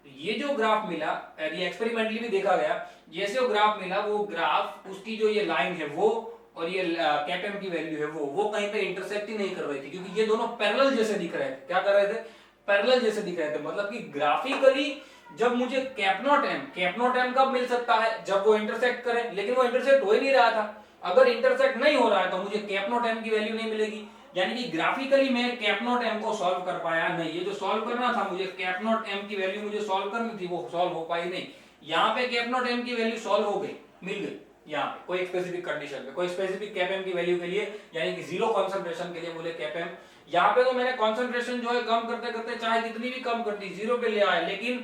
ये जो ग्राफ मिला, ये एक्सपेरिमेंटली भी देखा गया, जैसे वो ग्राफ मिला, वो ग्राफ उसकी जो ये लाइन है वो और ये कैप एम की वैल्यू है वो कहीं पे इंटरसेक्ट ही नहीं कर रही थी, क्योंकि ये दोनों पैरेलल जैसे दिख रहे थे। क्या कर रहे थे, पैरेलल जैसे दिख रहे थे, मतलब कि ग्राफिकली जब मुझे कैप नॉट एम कब मिल सकता है, जब वो इंटरसेक्ट करे, लेकिन वो इंटरसेक्ट हो ही नहीं रहा था। अगर इंटरसेक्ट नहीं हो रहा है तो मुझे कैप नॉट एम की वैल्यू नहीं मिलेगी, यानी कि ग्राफिकली मैं कैप नॉट एम को सॉल्व कर पाया नहीं। ये जो सॉल्व करना था मुझे, कैप नॉट एम की वैल्यू मुझे सॉल्व करनी थी, वो सॉल्व हो पाई नहीं। यहाँ पे कैप नॉट एम की वैल्यू सॉल्व हो गई, मिल गई, यहाँ पे कोई स्पेसिफिक कंडीशन पे, कोई स्पेसिफिक कैप एम की वैल्यू के लिए, यानी कि जीरो कॉन्सेंट्रेशन के लिए बोले कैप एम। यहाँ पे तो मैंने कॉन्सेंट्रेशन जो है कम करते करते चाहे कितनी भी कम करती, जीरो पे ले आए, लेकिन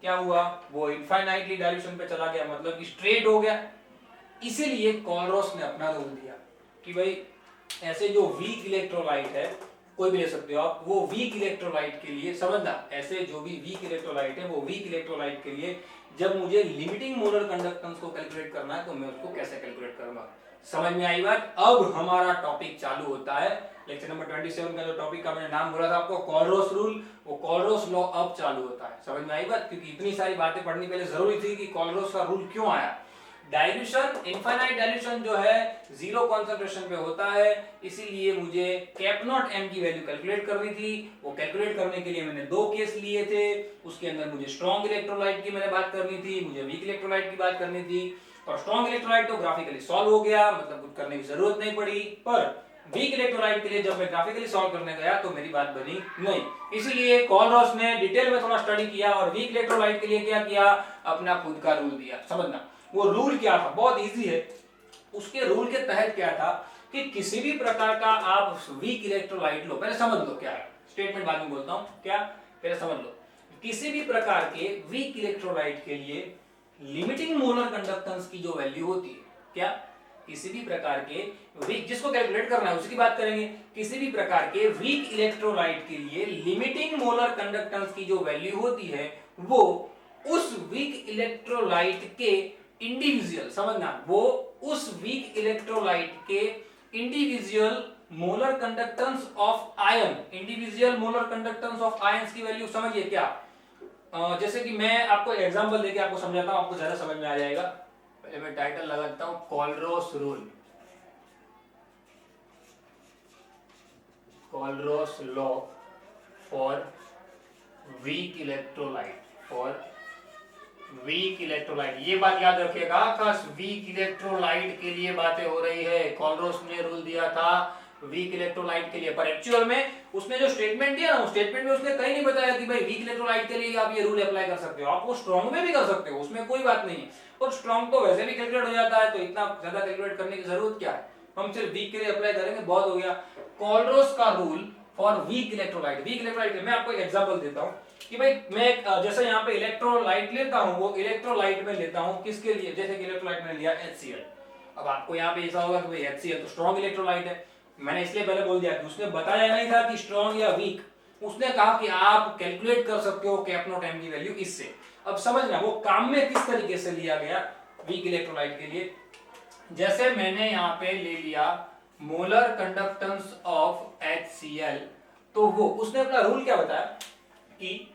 क्या हुआ, वो इनफाइनाइटली डाइल्यूशन पे चला गया, मतलब कि स्ट्रेट हो गया। इसीलिए कॉलरोस ने अपना रूल दिया कि भाई ऐसे जो वीक इलेक्ट्रोलाइट है, कोई भी ले सकते हो आप, वो वीक इलेक्ट्रोलाइट के लिए समझना, ऐसे जो भी वीक इलेक्ट्रोलाइट है वो वीक इलेक्ट्रोलाइट के लिए जब मुझे लिमिटिंग मोलर कंडक्टेंस को कैलकुलेट करना है तो मैं उसको कैसे कैलकुलेट करूंगा। समझ में आई बात। अब हमारा टॉपिक चालू होता है, लेक्चर नंबर 27 का जो टॉपिक का मैंने नाम बोला था आपको, कॉलरोस रूल, वो कॉलरोस लॉ अब चालू होता है। समझ में आई बात, क्योंकि इतनी सारी बातें पढ़नी पहले जरूरी थी कि कॉलरोस का रूल क्यों आया। डाइल्यूशन, इनफाइनाइट डाइल्यूशन जो है जीरो कंसंट्रेशन पे होता है, इसीलिए मुझे कैप नॉट एम की वैल्यू कैलकुलेट करनी थी। वो कैलकुलेट करने के लिए मैंने दो केस लिए थे, उसके अंदर मुझे स्ट्रॉन्ग इलेक्ट्रोलाइट की मैंने बात करनी थी, मुझे वीक इलेक्ट्रोलाइट की बात करनी थी। और स्ट्रॉन्ग इलेक्ट्रोलाइट तो ग्राफिकली सॉल्व हो गया, मतलब कुछ करने की जरूरत नहीं पड़ी। पर वीक इलेक्ट्रोलाइट के लिए जब मैं ग्राफिकली सॉल्व करने गया तो मेरी बात बनी नहीं, इसलिए कॉलरॉस ने डिटेल में थोड़ा स्टडी किया और वीक इलेक्ट्रोलाइट के लिए क्या किया, अपना खुद का रूल दिया। समझना वो रूल क्या था, बहुत इजी है। उसके रूल के तहत क्या था कि किसी भी प्रकार का आप वीक इलेक्ट्रोलाइट लो, पहले समझ लो क्या है, स्टेटमेंट बाद में बोलता हूं, क्या पहले समझ लो। किसी भी प्रकार के वीक इलेक्ट्रोलाइट के लिए लिमिटिंग मोलर कंडक्टेंस की जो वैल्यू होती है, क्या किसी भी प्रकार के वीक, जिसको कैलकुलेट करना है उसकी बात करेंगे, किसी भी प्रकार के वीक इलेक्ट्रोलाइट के लिए लिमिटिंग मोलर कंडक्टेंस की जो वैल्यू होती है वो उस वीक इलेक्ट्रोलाइट के इंडिविजुअल, समझना, वो उस वीक इलेक्ट्रोलाइट के individual molar conductance of ion, individual molar conductance of ions की वैल्यू समझिए क्या। जैसे कि मैं आपको एग्जांपल देके आपको समझाता हूं, आपको ज्यादा समझ में आ जाएगा। पहले मैं टाइटल लगा देता हूं, Kohlrausch rule, Kohlrausch law for weak electrolyte, for weak electrolyte. ये बात याद रखिएगा, खास वीक इलेक्ट्रोलाइट के लिए बातें हो रही है। कॉलरॉस ने रूल दिया था वीक इलेक्ट्रोलाइट के लिए, पर एक्चुअल में उसने जो स्टेटमेंट दिया ना, उस स्टेटमेंट में उसने कहीं नहीं बताया कि भाई वीक इलेक्ट्रोलाइट के लिए आप ये रूल अप्लाई कर सकते हो। आप वो स्ट्रॉन्ग में भी कर सकते हो, उसमें कोई बात नहीं है, और स्ट्रॉन्ग तो वैसे भी कैलकुलेट हो जाता है, तो इतना ज्यादा कैलकुलेट करने की जरूरत क्या है, हम सिर्फ वीक के लिए अप्लाई करेंगे, बहुत हो गया। कॉलरॉस का rule for weak electrolyte, weak electrolyte मैं आपको एग्जांपल देता हूं कि भाई मैं जैसे यहाँ पे इलेक्ट्रोलाइट लेता हूँ, वो इलेक्ट्रोलाइट में लेता हूँ किसके लिए, जैसे कि इलेक्ट्रोलाइट मैंने लिया HCl। अब आपको यहाँ पे ऐसा होगा कि भाई HCl तो स्ट्रॉन्ग इलेक्ट्रोलाइट है, मैंने इसलिए पहले बोल दिया कि उसने बताया नहीं था कि स्ट्रॉन्ग या वीक, उसने कहा कि आप कैलकुलेट कर सकते हो कैप नॉट एम की वैल्यू इससे। अब समझना वो काम में किस तरीके से लिया गया वीक इलेक्ट्रोलाइट के लिए। जैसे मैंने यहाँ पे ले लिया मोलर कंडक्टेंस ऑफ HCl, तो वो उसने अपना रूल क्या बताया कि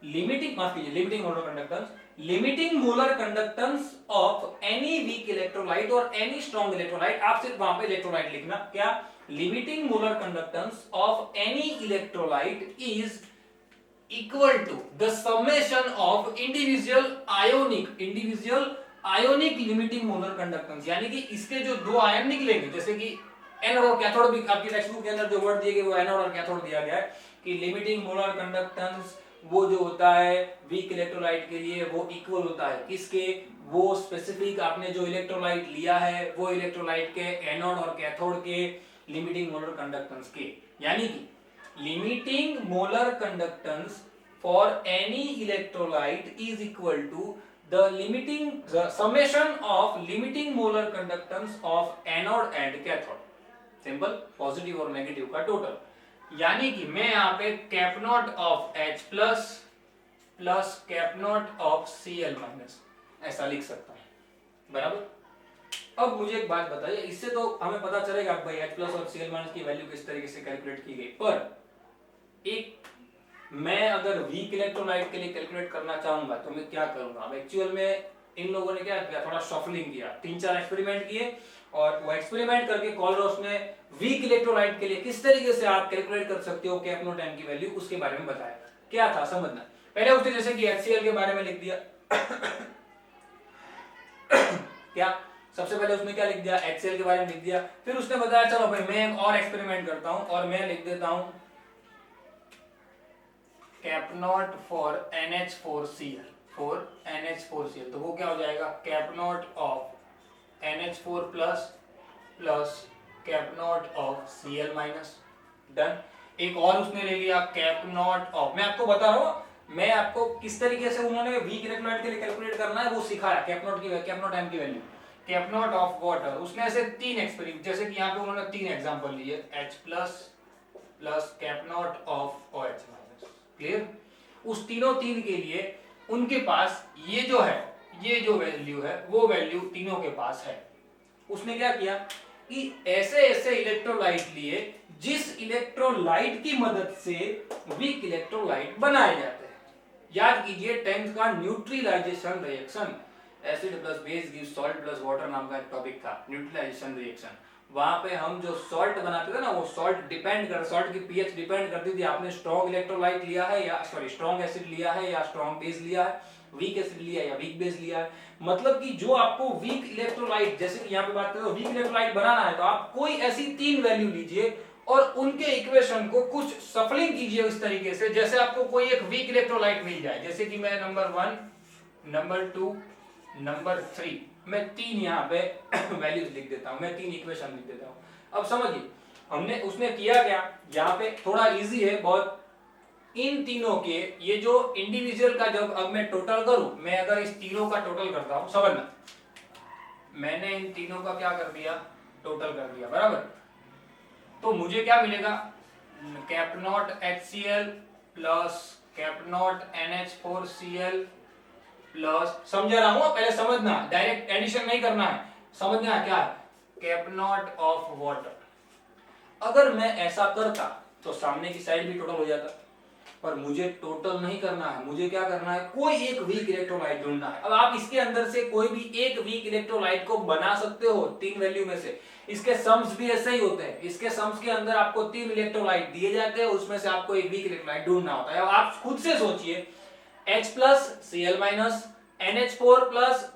लिमिटिंग, माफ कीजिए, limiting molar conductance, limiting molar conductance of any weak electrolyte और एनी स्ट्रॉन्ग इलेक्ट्रोलाइट। आप सिर्फ वहां पे इलेक्ट्रोलाइट लिखना, क्या limiting molar conductance of any electrolyte is equal to the summation of individual ionic limiting molar conductance, यानी कि इसके जो दो आयन निकलेंगे, जैसे कि एनोड और कैथोड, भी आपकी टेक्स्ट बुक के अंदर जो वर्ड दिए गए वो एनोड और कैथोड दिया गया है कि लिमिटिंग मोलर कंडक्टेंस वो जो होता है वीक इलेक्ट्रोलाइट के लिए वो इक्वल होता है किसके, वो स्पेसिफिक आपने जो इलेक्ट्रोलाइट लिया है वो इलेक्ट्रोलाइट के एनोड और कैथोड के लिमिटिंग मोलर कंडक्टेंस के। यानी कि limiting molar conductance for any electrolyte is equal to the summation of limiting molar conductance of anode and cathode, simple, positive और नेगेटिव का टोटल। यानी कि मैं यहाँ पे cap naught of H plus plus cap naught of Cl minus ऐसा लिख सकता हूं, बराबर। अब मुझे एक बात बताइए, इससे तो हमें पता चलेगा भाई H प्लस और Cl माइनस की वैल्यू किस तरीके से कैलकुलेट की गई, पर एक मैं अगर वीक इलेक्ट्रोलाइट के लिए कैलकुलेट करना चाहूंगा तो मैं क्या करूंगा। अब एक्चुअल में इन लोगों ने क्या किया, थोड़ा शफलिंग किया, 3-4 एक्सपेरिमेंट किए, और वो एक्सपेरिमेंट करके कॉलरॉस ने वीक इलेक्ट्रोलाइट के लिए किस तरीके से आप कैलकुलेट कर सकते हो कैप नॉट एम की वैल्यू, उसके बारे में बताया। क्या था समझना, पहले उसने जैसे कि HCl के बारे में लिख दिया क्या सबसे पहले उसने क्या लिख दिया, HCl के बारे में लिख दिया, फिर उसने बताया चलो भाई मैं एक और एक्सपेरिमेंट करता हूं और मैं लिख देता हूं cap not for NH4Cl, for NH4Cl, तो वो क्या हो जाएगा, cap naught of NH4 plus plus cap naught of Cl minus, done. एक और उसने ले लिया कैप नॉट ऑफ, मैं आपको बता रहा हूं, मैं आपको किस तरीके से उन्होंने वीक इलेक्ट्रोलाइट के लिए कैलकुलेट करना है वो सिखाया, कैप नॉट एम की value, cap naught of water. उसने ऐसे 3 एक्सपेरिमेंट, जैसे कि यहाँ पे उन्होंने 3 एग्जांपल लिए, H plus plus cap naught of OH minus, clear. उस तीनों तीन के लिए उनके पास ये जो है, ये जो वैल्यू है वो वैल्यू तीनों के पास है। उसने क्या किया कि ऐसे ऐसे इलेक्ट्रोलाइट लिए जिस इलेक्ट्रोलाइट की मदद से वीक इलेक्ट्रोलाइट बनाए जाते हैं। याद कीजिए 10th का neutralisation reaction, acid plus base give salt plus water नाम का एक टॉपिक था, न्यूट्रलाइजेशन रिएक्शन। वहां पे हम जो सॉल्ट बनाते थे ना, वो सॉल्ट की पीएच डिपेंड करती थी आपने स्ट्रॉन्ग इलेक्ट्रोलाइट लिया है या स्ट्रॉन्ग एसिड लिया है या स्ट्रॉन्ग बेस लिया है, वीक एसिड लिया है या वीक बेस लिया है। मतलब कि जो आपको वीक इलेक्ट्रोलाइट, जैसे कि यहाँ पे बात करें तो वीक इलेक्ट्रोलाइट बनाना है तो आप कोई ऐसी 3 वैल्यू लीजिए और उनके इक्वेशन को कुछ सफलिंग कीजिए इस तरीके से जैसे आपको कोई एक वीक इलेक्ट्रोलाइट मिल जाए। जैसे कि मैं नंबर 1, नंबर 2, नंबर 3, मैं 3 यहाँ पे वैल्यूज लिख देता हूँ, मैं 3 इक्वेशन लिख देता हूँ। अब समझिए हमने उसने किया क्या, यहाँ पे थोड़ा इजी है बहुत। इन तीनों के ये जो इंडिविजुअल का जब अब मैं टोटल करूं, मैं अगर इस तीनों का टोटल करता हूं, समझना मैंने इन तीनों का क्या कर दिया, टोटल कर दिया, बराबर। तो मुझे क्या मिलेगा, cap not HCl plus cap not NH4Cl plus, समझा रहा हूं, पहले समझना, डायरेक्ट एडिशन नहीं करना है, समझना है क्या है, कैप नॉट ऑफ वाटर। अगर मैं ऐसा करता तो सामने की साइड भी टोटल हो जाता, पर मुझे टोटल नहीं करना है, मुझे क्या करना है, कोई एक वीक इलेक्ट्रोलाइट ढूंढना है। अब आप इसके अंदर से कोई भी एक वीक इलेक्ट्रोलाइट को बना सकते हो 3 वैल्यू में से। इसके सम्स भी ऐसे ही होते हैं, इसके सम्स के अंदर आपको 3 इलेक्ट्रोलाइट दिए जाते हैं, उसमें से आपको एक वीक इलेक्ट्रोलाइट ढूंढना होता है। अब आप खुद से सोचिए, H plus Cl minus NH4 plus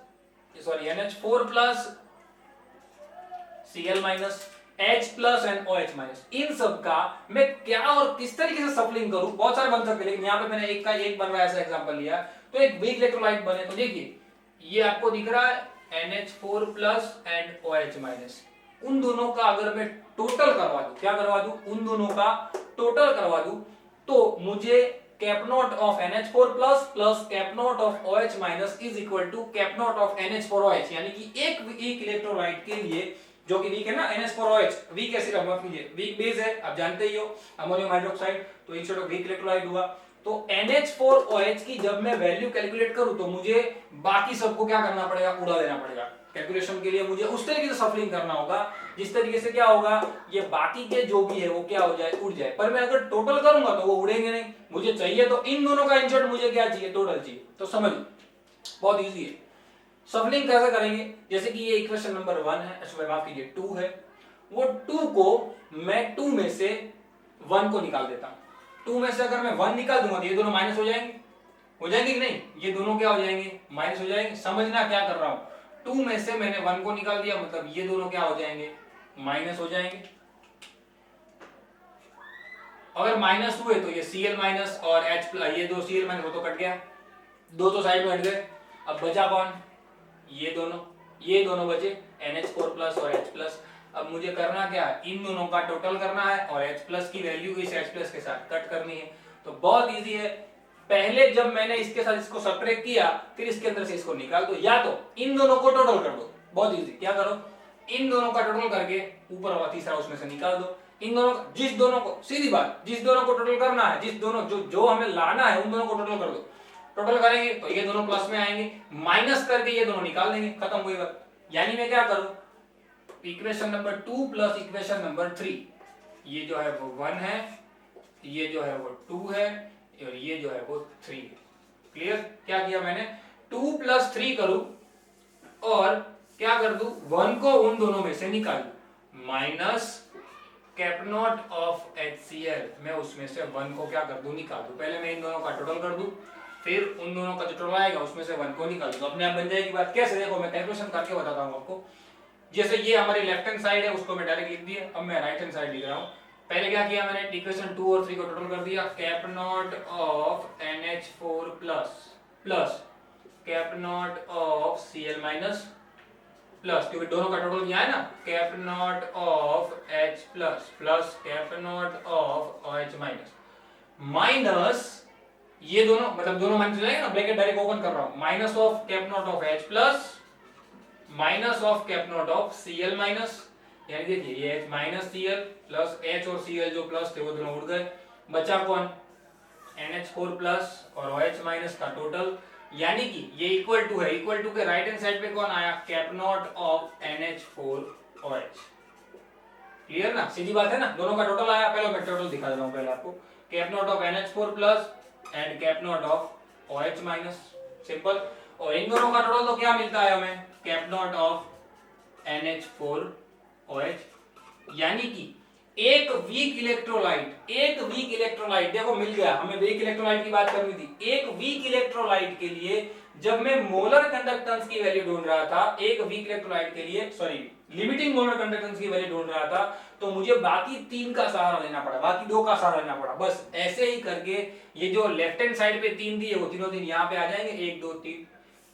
Cl minus H plus and OH minus, इन सब का मैं क्या और किस तरीके से सप्लिंग करूं, बहुत सारे बन सकते हैं, लेकिन यहाँ पे मैंने एक का एक बन रहा है ऐसा एग्जांपल लिया। तो एक वीक इलेक्ट्रोलाइट बने तो देखिए ये आपको दिख रहा है NH4 plus and OH minus, उन दोनों का अगर मैं टोटल करवा दूं, क्या करवा दूं, उन दोनों का टोटल करवा दूं, तो मुझे cap naught of NH4 plus plus cap naught of OH minus is equal to cap naught of NH4OH, यानी कि एक इलेक्ट्रोलाइट के लिए जो कि वीक है ना NH4OH, वीक एसिड माफ कीजिए, वीक बेस है, आप जानते ही हो अमोनियम हाइड्रोक्साइड, तो इंस्टेड ऑफ वीक इलेक्ट्रोलाइट हुआ। तो NH4OH की जब मैं वैल्यू कैलकुलेट करूं तो मुझे बाकी सबको क्या करना पड़ेगा, उड़ा देना पड़ेगा। कैलकुलेशन के लिए मुझे उस तरीके से सफलिंग करना होगा जिस तरीके से क्या होगा, ये बाकी के जो भी है वो क्या हो जाए, उड़ जाए। पर मैं अगर टोटल करूंगा तो वो उड़ेंगे नहीं, मुझे चाहिए तो इन दोनों का इंसर्ट मुझे क्या चाहिए, टोटल चाहिए। तो समझ, बहुत इजी है। सफलिंग कैसे करेंगे, जैसे कि ये इक्वेशन नंबर 1 है, अच्छा माफ कीजिए 2 है, वो 2 को मैं 2 में से 1 को निकाल देता हूं। 2 में से अगर मैं 1 निकाल दूंगा तो ये दोनों माइनस हो जाएंगे कि नहीं, ये दोनों क्या हो जाएंगे, माइनस हो जाएंगे। समझना क्या कर रहा हूं, 2 में से मैंने 1 को निकाल दिया, मतलब ये दोनों क्या हो जाएंगे, माइनस हो जाएंगे। अगर माइनस हुए तो ये Cl माइनस और H प्लस, ये दो Cl माइनस वो तो कट गया, दो तो साइड में हट गए। अब बचा कौन, ये दोनों बचे NH4 प्लस और H प्लस। अब मुझे करना क्या है, इन दोनों का टोटल करना है और H प्लस की वैल्यू इस H प्लस के साथ कट करनी है। तो बहुत इजी है, पहले जब मैंने इसके साथ इसको सब्ट्रैक्ट किया फिर इसके अंदर से इसको निकाल दो, या तो इन दोनों को टोटल कर दो। बहुत इजी, क्या करो, इन दोनों का टोटल करके ऊपर वाला तीसरा उसमें से निकाल दो। इन दोनों, जिस दोनों को, सीधी बात, जिस दोनों को टोटल करना है, जिस दोनों जो हमें लाना है उन दोनों को टोटल कर दो। टोटल करेंगे तो ये दोनों प्लस में आएंगे, माइनस करके ये दोनों निकाल देंगे, खत्म हुई बात। यानी मैं क्या करूं, equation number 2 plus equation number 3, ये जो है वो 1 है, ये जो है वो 2 है और ये जो है वो 3 है। क्लियर, क्या किया मैंने, 2 प्लस 3 करूं और क्या कर दूं, 1 को उन दोनों में से निकालूं, minus cap naught of HCl, मैं उसमें से 1 को क्या कर दूं, निकाल दूं। पहले मैं इन दोनों का टोटल कर दूं, फिर उन दोनों का जो टोटल आएगा उसमें से 1 को निकाल दूं, तो अपने आप बन जाएगी बात। कैसे, देखो मैं कैलकुलेशन करके बताता हूं आपको। जैसे ये हमारी लेफ्ट हैंड साइड है, उसको मैं डायरेक्ट लिख दिया, अब मैं राइट हैंड साइड लिख रहा हूं। पहले क्या किया मैंने, इक्वेशन 2 और 3 को टोटल कर दिया, cap naught of NH4 plus plus cap naught of Cl minus plus, क्योंकि दोनों का टोटल किया है ना, cap naught of H plus plus cap naught of OH minus, minus ये दोनों, मतलब दोनों माइनस हो जाएंगे ना, ब्रैकेट डायरेक्ट ओपन कर रहा हूं, minus of cap naught of H plus minus of cap naught of Cl minus, यानी देखिए ये H minus Cl plus H और Cl जो प्लस थे वो दोनों उड़ गए, बचा कौन, NH4 प्लस और OH माइनस का टोटल, यानी कि ये इक्वल टू है, इक्वल टू के राइट हैंड साइड पे कौन आया, cap naught of NH4OH। Clear ना, सीधी बात है ना, दोनों का टोटल आया। पहले मैं टोटल दिखा देता हूं पहले आपको, cap naught of NH4 plus and cap naught of OH minus, simple. और इन दोनों का टोटल तो क्या मिलता है हमें, कैप नॉट ऑफ NH4OH, यानी कि एक वीक इलेक्ट्रोलाइट देखो मिल गया हमें। वीक इलेक्ट्रोलाइट की बात करनी थी। एक वीक इलेक्ट्रोलाइट के लिए जब मैं मोलर कंडक्टेंस की वैल्यू ढूंढ रहा था, एक वीक इलेक्ट्रोलाइट के लिए सॉरी लिमिटिंग मोलर कंडक्टेंस की वैल्यू ढूंढ रहा था, तो मुझे बाकी 3 का सहारा लेना पड़ा, बाकी 2 का सहारा लेना पड़ा। बस ऐसे ही करके ये जो लेफ्ट हैंड साइड पे 3 दिए वो तीनों 3 यहाँ पे आ जाएंगे, 1 2 3।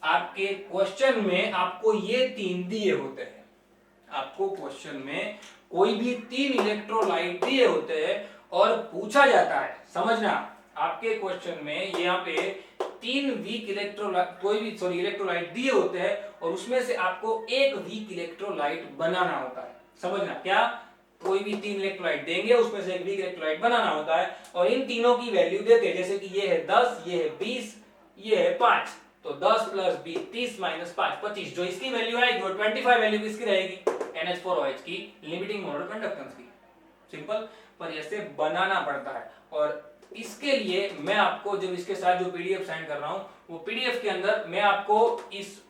आपके क्वेश्चन में आपको ये 3 दिए होते हैं, आपको क्वेश्चन में कोई भी 3 इलेक्ट्रोलाइट दिए होते हैं और पूछा जाता है, समझना आपके क्वेश्चन में यहाँ पे 3 वीक इलेक्ट्रोलाइट कोई भी इलेक्ट्रोलाइट दिए होते हैं और उसमें से आपको एक वीक इलेक्ट्रोलाइट बनाना होता है। समझना क्या, कोई भी 3 इलेक्ट्रोलाइट देंगे उसमें से एक वीक इलेक्ट्रोलाइट बनाना होता है और इन तीनों की वैल्यू देते हैं, जैसे कि ये है 10, ये है 20, ये है 5, तो 10 प्लस 20 30 माइनस 5 25, जो इसकी वैल्यू आएगी वो 25 वैल्यू किसकी रहेगी, NH4OH की लिमिटिंग मोलर कंडक्टेंस की। सिंपल, पर ऐसे बनाना पड़ता है। और इसके लिए मैं आपको जब इसके साथ जो पीडीएफ सेंड कर रहा हूं वो पीडीएफ के अंदर मैं आपको इस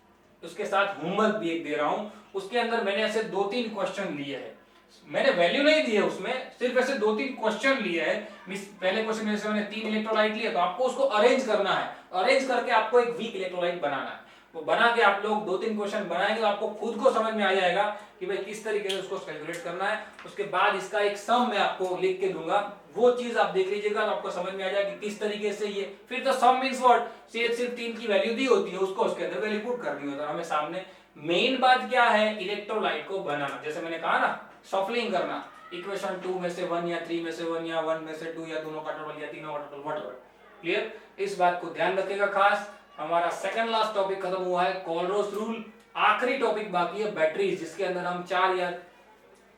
उसके साथ होमवर्क भी एक दे रहा हूं, उसके अंदर मैंने ऐसे 2-3 क्वेश्चन लिए हैं, मैंने वैल्यू नहीं दी है उसमें, सिर्फ ऐसे 2-3 क्वेश्चन लिए हैं। पहले क्वेश्चन में जैसे मैंने 3 इलेक्ट्रोलाइट लिए तो आपको उसको अरेंज करना है, अरेंज करके आपको एक वीक इलेक्ट्रोलाइट बनाना है। वो बना के आप लोग 2-3 क्वेश्चन बनाएंगे तो आपको खुद को समझ में आ जाएगा कि भाई किस तरीके से उसको कैलकुलेट करना है। उसके बाद इसका एक सम मैं आपको लिख के दूंगा, वो चीज आप देख लीजिएगा तो आपको समझ में आ जाएगा कि किस तरीके से ये, फिर तो सम मींस व्हाट, सिर्फ 3 की वैल्यू दी होती है उसको उसके अंदर वैल्यू पुट करनी होता है हमें सामने। मेन बात क्या है, इलेक्ट्रोलाइट को बनाना, जैसे मैंने कहा ना शफलिंग करना, इक्वेशन 2 में से 1 या 3 में से 1 या 1 में से 2 या दोनों का टोटल या तीनों का टोटल व्हाटएवर। क्लियर, इस बात को ध्यान रखिएगा खास। हमारा सेकंड लास्ट टॉपिक खत्म हुआ है, कोलरोस रूल। आखिरी टॉपिक बाकी है बैटरीज, जिसके अंदर हम 4 या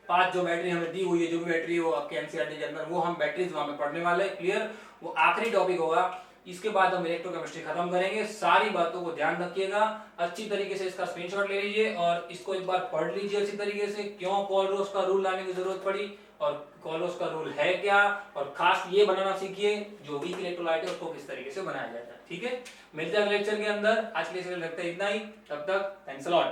5 जो बैटरी हमें दी हुई है, जो भी बैटरी हो आपके एनसीईआरटी के अंदर, वो हम बैटरीज वहां पे पढ़ने वाले हैं। क्लियर, वो आखिरी टॉपिक होगा। इसके बाद हम इलेक्ट्रोकेमिस्ट्री खत्म करेंगे। सारी बातों को ध्यान रखिएगा, अच्छी तरीके से इसका स्क्रीनशॉट ले लीजिए और इसको एक बार पढ़ लीजिए अच्छी तरीके से, क्यों कोलरोस का रूल लाने की जरूरत पड़ी और कोलरोस का रूल है क्या, और खास ये बनाना सीखिए जो वीक इलेक्ट्रोलाइट है उसको किस तरीके से बनाया जाता है। ठीक है, मिलते हैं लेक्चर के अंदर। आज के लिए लगता है इतना ही, तब तक थैंक्स अ लॉट।